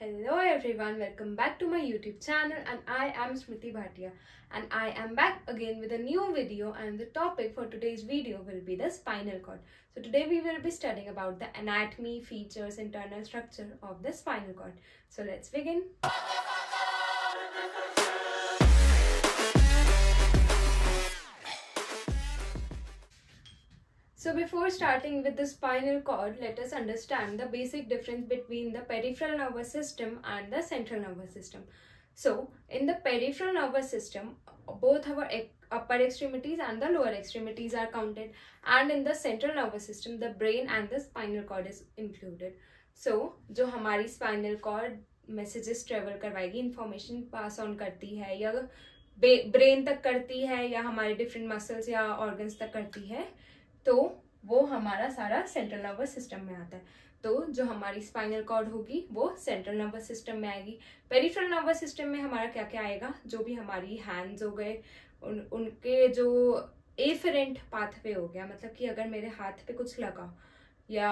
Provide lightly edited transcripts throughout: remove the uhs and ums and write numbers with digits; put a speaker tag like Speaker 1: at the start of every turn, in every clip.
Speaker 1: Hello everyone, welcome back to my YouTube channel and I am Smriti Bhatia and I am back again with a new video and the topic for today's video will be the spinal cord. So today we will be studying about the anatomy, features, internal structure of the spinal cord. So let's begin. So before starting with the spinal cord, let us understand the basic difference between the peripheral nervous system and the central nervous system. So in the peripheral nervous system, both our upper extremities and the lower extremities are counted, and in the central nervous system, the brain and the spinal cord is included. So जो हमारी spinal cord messages travel करवाएगी, information pass on करती है या brain तक करती है या हमारे डिफरेंट मसल्स या ऑर्गन्स तक करती है, तो वो हमारा सारा सेंट्रल नर्वस सिस्टम में आता है. तो जो हमारी स्पाइनल कॉर्ड होगी वो सेंट्रल नर्वस सिस्टम में आएगी. पेरिफेरल नर्वस सिस्टम में हमारा क्या क्या आएगा, जो भी हमारी हैंड्स हो गए उनके जो एफरेंट पाथवे हो गया, मतलब कि अगर मेरे हाथ पे कुछ लगा या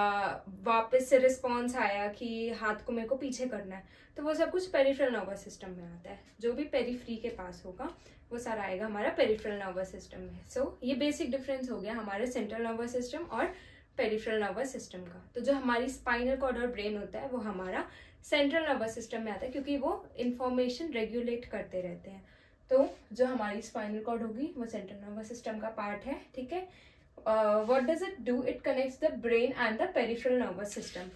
Speaker 1: वापस से रिस्पॉन्स आया कि हाथ को मेरे को पीछे करना है, तो वो सब कुछ पेरिफेरल नर्वस सिस्टम में आता है. जो भी पेरीफ्री के पास होगा वो सारा आएगा हमारा पेरिफेरल नर्वस सिस्टम में. सो ये बेसिक डिफरेंस हो गया हमारे सेंट्रल नर्वस सिस्टम और पेरिफेरल नर्वस सिस्टम का. तो जो हमारी स्पाइनल कॉर्ड और ब्रेन होता है वो हमारा सेंट्रल नर्वस सिस्टम में आता है, क्योंकि वो इंफॉर्मेशन रेगुलेट करते रहते हैं. तो जो हमारी स्पाइनल कॉर्ड होगी वो सेंट्रल नर्वस सिस्टम का पार्ट है. ठीक है. what does it do? It connects the brain and the peripheral nervous system.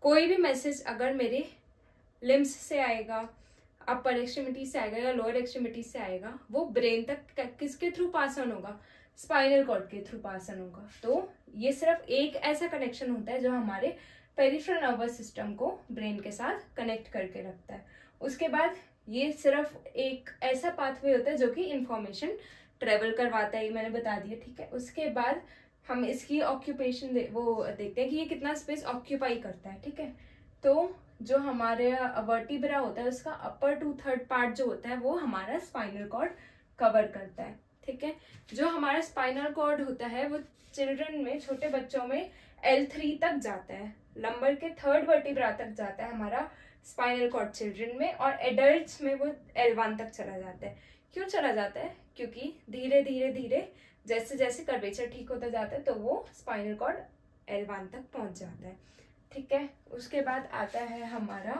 Speaker 1: कोई भी मैसेज अगर मेरे लिम्स से आएगा, अपर एक्सट्रीमिटी से आएगा या लोअर एक्सट्रीमिटी से आएगा, वो ब्रेन तक किसके थ्रू पास ऑन होगा, स्पाइनल कॉर्ड के थ्रू पास ऑन होगा. तो ये सिर्फ एक ऐसा कनेक्शन होता है जो हमारे पेरिफेरल नर्वस सिस्टम को ब्रेन के साथ कनेक्ट करके रखता है. उसके बाद ये सिर्फ एक ऐसा पाथवे होता है जो कि इंफॉर्मेशन ट्रेवल करवाता है, ये मैंने बता दिया. ठीक है. उसके बाद हम इसकी ऑक्यूपेशन वो देखते हैं कि ये कितना स्पेस ऑक्यूपाई करता है. ठीक है. तो जो हमारे वर्टिब्रा होता है उसका अपर 2/3 पार्ट जो होता है वो हमारा स्पाइनल कॉर्ड कवर करता है. ठीक है. जो हमारा स्पाइनल कॉर्ड होता है वो चिल्ड्रन में, छोटे बच्चों में L3 तक जाता है, लंबर के 3rd वर्टिब्रा तक जाता है हमारा स्पाइनल कॉर्ड चिल्ड्रन में, और एडल्ट्स में वो L1 तक चला जाता है. क्यों चला जाता है? क्योंकि धीरे धीरे धीरे जैसे जैसे कर्वेचर ठीक होता जाता है तो वो स्पाइनल कॉर्ड L1 तक पहुंच जाता है. ठीक है. उसके बाद आता है हमारा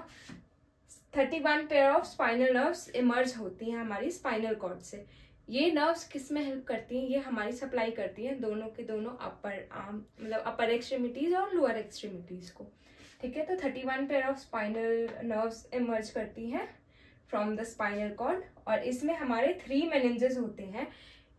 Speaker 1: 31 pair of spinal nerves emerge होती हैं हमारी स्पाइनल कॉर्ड से. ये नर्व्स किस में हेल्प करती हैं, ये हमारी सप्लाई करती हैं दोनों के दोनों अपर आर्म, मतलब अपर एक्सट्रीमिटीज और लोअर एक्सट्रीमिटीज को. ठीक है. तो 31 pair of spinal nerves emerge करती हैं फ्रॉम द स्पाइनल कॉर्ड, और इसमें हमारे 3 मेनिंजेस होते हैं.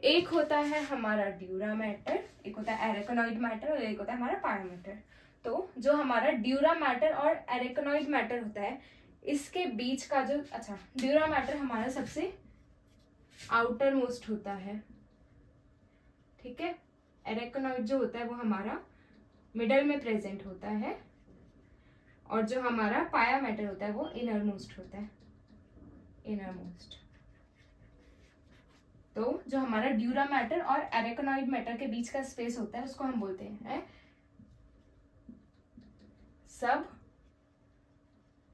Speaker 1: एक होता है हमारा ड्यूरा मैटर, एक होता है एरेकनॉइड मैटर और एक होता है हमारा पाया मैटर. तो जो हमारा ड्यूरा मैटर और एरेकनॉइड मैटर होता है इसके बीच का जो, अच्छा, ड्यूरा मैटर हमारा सबसे आउटर मोस्ट होता है. ठीक है. एरेकनॉइड जो होता है वो हमारा मिडल में प्रेजेंट होता है, और जो हमारा पाया मैटर होता है वो इनर मोस्ट होता है, इनर मोस्ट. तो जो हमारा ड्यूरा मैटर और एरेकनॉइड मैटर के बीच का स्पेस होता है उसको हम बोलते हैं सब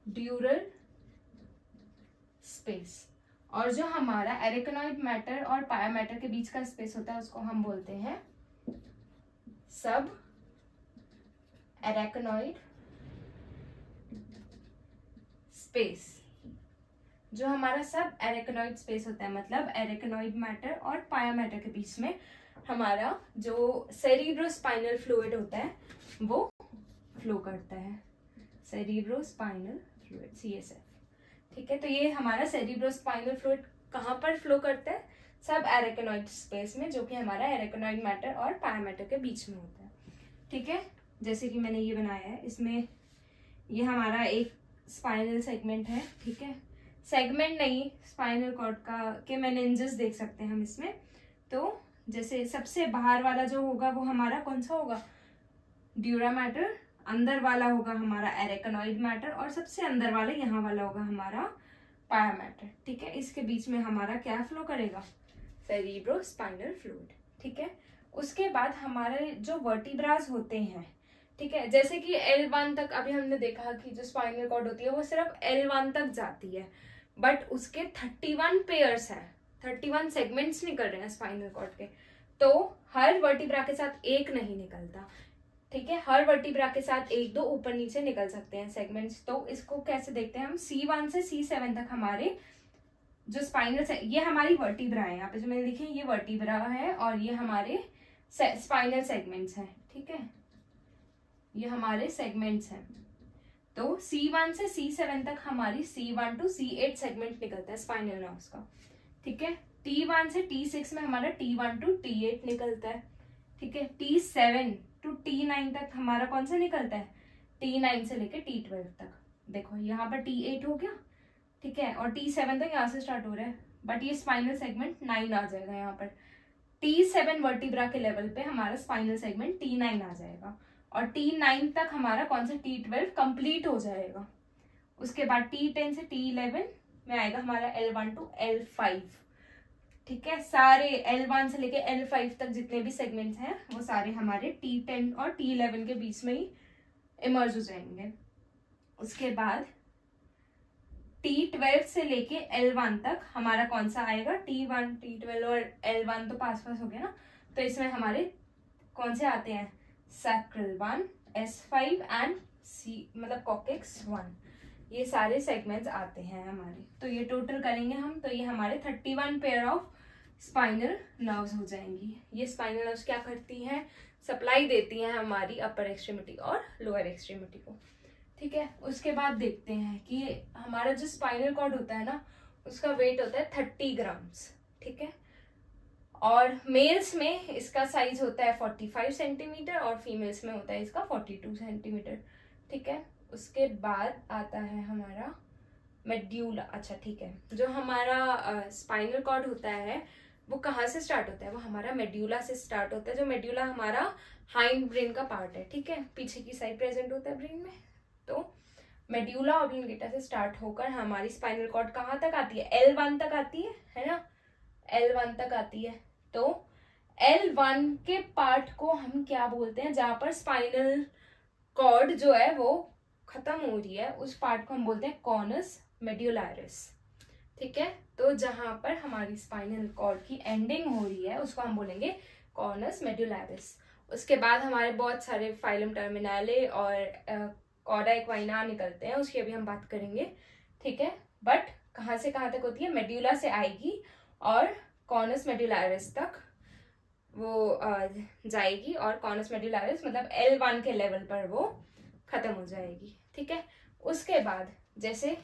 Speaker 1: ड्यूरल स्पेस, और जो हमारा एरेकनॉइड मैटर और पाया मैटर के बीच का स्पेस होता है उसको हम बोलते हैं सब एरेकनॉइड स्पेस. जो हमारा सब एरेकनॉइड स्पेस होता है, मतलब एरेकनॉइड मैटर और पाया मैटर के बीच में हमारा जो सेरिब्रोस्पाइनल फ्लूइड होता है वो फ्लो करता है, सेरिब्रोस्पाइनल फ्लूइड, CSF. ठीक है. तो ये हमारा सेरिब्रोस्पाइनल फ्लूइड कहाँ पर फ्लो करता है, सब एरेकनॉइड स्पेस में, जो कि हमारा एरेकनॉइड मैटर और पाया मैटर के बीच में होता है. ठीक है. जैसे कि मैंने ये बनाया है, इसमें ये हमारा एक स्पाइनल सेगमेंट है. ठीक है. सेगमेंट नहीं, स्पाइनल कॉर्ड का के मेनिंजेस देख सकते हैं हम इसमें. तो जैसे सबसे बाहर वाला जो होगा वो हमारा कौन सा होगा, ड्यूरा मैटर. अंदर वाला होगा हमारा एरेकनॉइड मैटर, और सबसे अंदर वाला यहाँ वाला होगा हमारा पाया मैटर. ठीक है. इसके बीच में हमारा क्या फ्लो करेगा, सेरिब्रोस्पाइनल फ्लूइड. ठीक है. उसके बाद हमारे जो वर्टिब्रास होते हैं, ठीक है, जैसे कि L1 तक अभी हमने देखा कि जो स्पाइनल कॉर्ड होती है वो सिर्फ L1 तक जाती है, बट उसके 31 पेयर्स हैं, 31 सेगमेंट्स निकल रहे हैं स्पाइनल कॉर्ड के। तो हर वर्टिब्रा के साथ एक नहीं निकलता, ठीक है, हर वर्टिब्रा के साथ एक दो ऊपर नीचे निकल सकते हैं सेगमेंट्स। तो इसको कैसे देखते हैं हम, C1 से C7 तक हमारे जो स्पाइनल से, ये हमारी वर्टिब्रा है, यहाँ पे जो मैंने लिखे ये वर्टिब्रा है और ये हमारे स्पाइनल सेगमेंट्स हैं, ठीक है, ये हमारे सेगमेंट्स हैं। तो C1 से C7 तक हमारी C1 to C8 सेगमेंट निकलता है स्पाइनल नर्व्स का, ठीक है। T1 से T6 में हमारा T1 to T8 निकलता है, ठीक है। T7 to T9 तक हमारा कौन सा निकलता है, T9 से लेके T12 तक। देखो यहाँ पर T8 हो गया, ठीक है, और T7 तो यहाँ से स्टार्ट हो रहा है, बट ये स्पाइनल सेगमेंट 9 आ जाएगा यहाँ पर। T7 वर्टिब्रा के लेवल पे हमारा स्पाइनल सेगमेंट T9 आ जाएगा, और T9 तक हमारा कौन सा T12 कंप्लीट हो जाएगा। उसके बाद T10 से T11 में आएगा हमारा L1 to L5, ठीक है। सारे L1 से लेके L5 तक जितने भी सेगमेंट्स हैं वो सारे हमारे T10 और T11 के बीच में ही इमर्ज हो जाएंगे। उसके बाद T12 से लेके L1 तक हमारा कौन सा आएगा, T1, T12 और L1 तो पास पास हो गया ना, तो इसमें हमारे कौन से आते हैं, सैक्रल 1, S5 एंड C मतलब कॉकेक्स 1, ये सारे सेगमेंट्स आते हैं हमारे। तो ये टोटल करेंगे हम, तो ये हमारे 31 पेयर ऑफ स्पाइनल नर्व्स हो जाएंगी। ये स्पाइनल नर्व्स क्या करती हैं, सप्लाई देती हैं हमारी अपर एक्सट्रीमिटी और लोअर एक्सट्रीमिटी को, ठीक है। उसके बाद देखते हैं कि हमारा जो स्पाइनल कॉर्ड होता है ना, उसका वेट होता है 30 ग्राम्स, ठीक है, और मेल्स में इसका साइज होता है 45 सेंटीमीटर और फीमेल्स में होता है इसका 42 सेंटीमीटर, ठीक है। उसके बाद आता है हमारा मेड्यूला। अच्छा ठीक है, जो हमारा स्पाइनल कॉर्ड होता है वो कहाँ से स्टार्ट होता है, वो हमारा मेड्यूला से स्टार्ट होता है। जो मेड्यूला हमारा हाइंड ब्रेन का पार्ट है, ठीक है, पीछे की साइड प्रेजेंट होता है ब्रेन में। तो मेड्यूला ऑब्लिंगेटा से स्टार्ट होकर हमारी स्पाइनल कॉर्ड कहाँ तक आती है, L1 तक आती है ना, L1 तक आती है। तो L1 के पार्ट को हम क्या बोलते हैं, जहां पर स्पाइनल कॉर्ड जो है वो खत्म हो रही है, उस पार्ट को हम बोलते हैं कॉनस मेड्यूलरिस, ठीक है। तो जहां पर हमारी स्पाइनल कॉर्ड की एंडिंग हो रही है उसको हम बोलेंगे कॉनस मेड्यूलरिस। उसके बाद हमारे बहुत सारे फाइलम टर्मिनाले और कॉर्डा इक्वाइना निकलते हैं, उसकी अभी हम बात करेंगे, ठीक है। बट कहाँ से कहाँ तक होती है, मेड्यूला से आएगी और कॉनस मेड्यूलरिस तक वो जाएगी, और कॉनस मेड्यूलरिस मतलब L1 के लेवल पर वो खत्म हो जाएगी, ठीक है। उसके बाद जैसे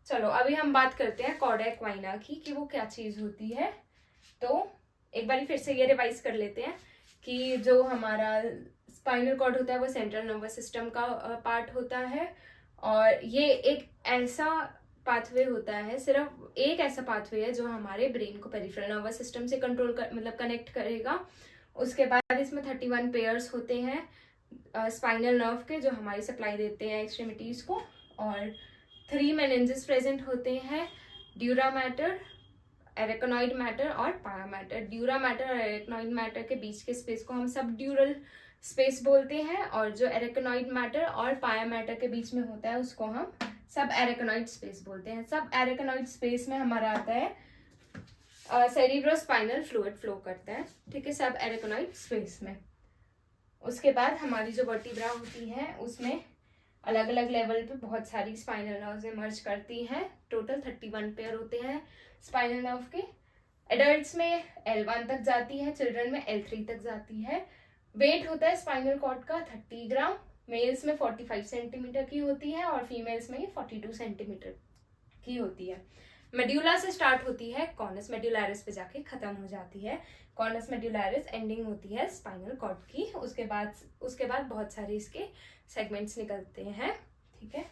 Speaker 1: चलो अभी हम बात करते हैं कॉर्डा इक्वाइना की कि वो क्या चीज होती है। तो एक बार फिर से ये रिवाइज कर लेते हैं कि जो हमारा स्पाइनल कॉर्ड होता है वो सेंट्रल नर्वस सिस्टम का पार्ट होता है, और ये एक ऐसा पाथवे होता है, सिर्फ एक ऐसा पाथवे है जो हमारे ब्रेन को पेरिफेरल नर्वस सिस्टम से कंट्रोल कर मतलब कनेक्ट करेगा। उसके बाद इसमें 31 पेयर्स होते हैं स्पाइनल नर्व के, जो हमारी सप्लाई देते हैं एक्सट्रीमिटीज को, और 3 मेनिंजेस प्रेजेंट होते हैं, ड्यूरा मैटर, एरेकोनॉइड मैटर और पाया मैटर। ड्यूरा मैटर और एरेकोनॉइड मैटर के बीच के स्पेस को हम सब ड्यूरल स्पेस बोलते हैं, और जो एरेकोनॉइड मैटर और पाया मैटर के बीच में होता है उसको हम सब एरेकोनॉइड स्पेस बोलते हैं। सब एरेकोनॉइड स्पेस में हमारा आता है सेरिब्रोस्पाइनल फ्लूइड फ्लो करता है, ठीक है, सब एरेकोनॉइड स्पेस में। उसके बाद हमारी जो वर्टिब्रा होती है उसमें अलग अलग लेवल पे बहुत सारी स्पाइनल नर्व्स इमर्ज करती हैं। टोटल 31 पेयर होते हैं स्पाइनल नर्व के। एडल्ट्स में L1 तक जाती है, चिल्ड्रन में L3 तक जाती है। वेट होता है स्पाइनल कॉर्ड का 30 ग्राम, मेल्स में 45 सेंटीमीटर की होती है और फीमेल्स में 42 सेंटीमीटर की होती है। मेड्यूला से स्टार्ट होती है, कॉनस मेड्यूलरिस पे जाके खत्म हो जाती है। कॉनस मेड्यूलरिस एंडिंग होती है स्पाइनल कॉर्ड की। उसके बाद बहुत सारे इसके सेगमेंट्स निकलते हैं, ठीक है,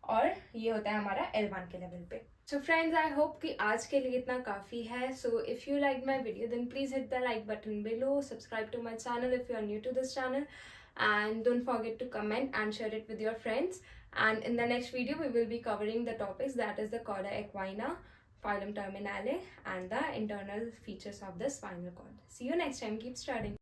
Speaker 1: और ये होता है हमारा L1 के लेवल पे। सो फ्रेंड्स, आई होप कि आज के लिए इतना काफ़ी है। So if you like my video then please hit the like button below, subscribe to my channel if you are new to this channel, and don't forget to comment and share it with your friends. And in the next video we will be covering the topics, that is the chorda equina, phylum terminale and the internal features of the spinal cord. See you next time. Keep studying.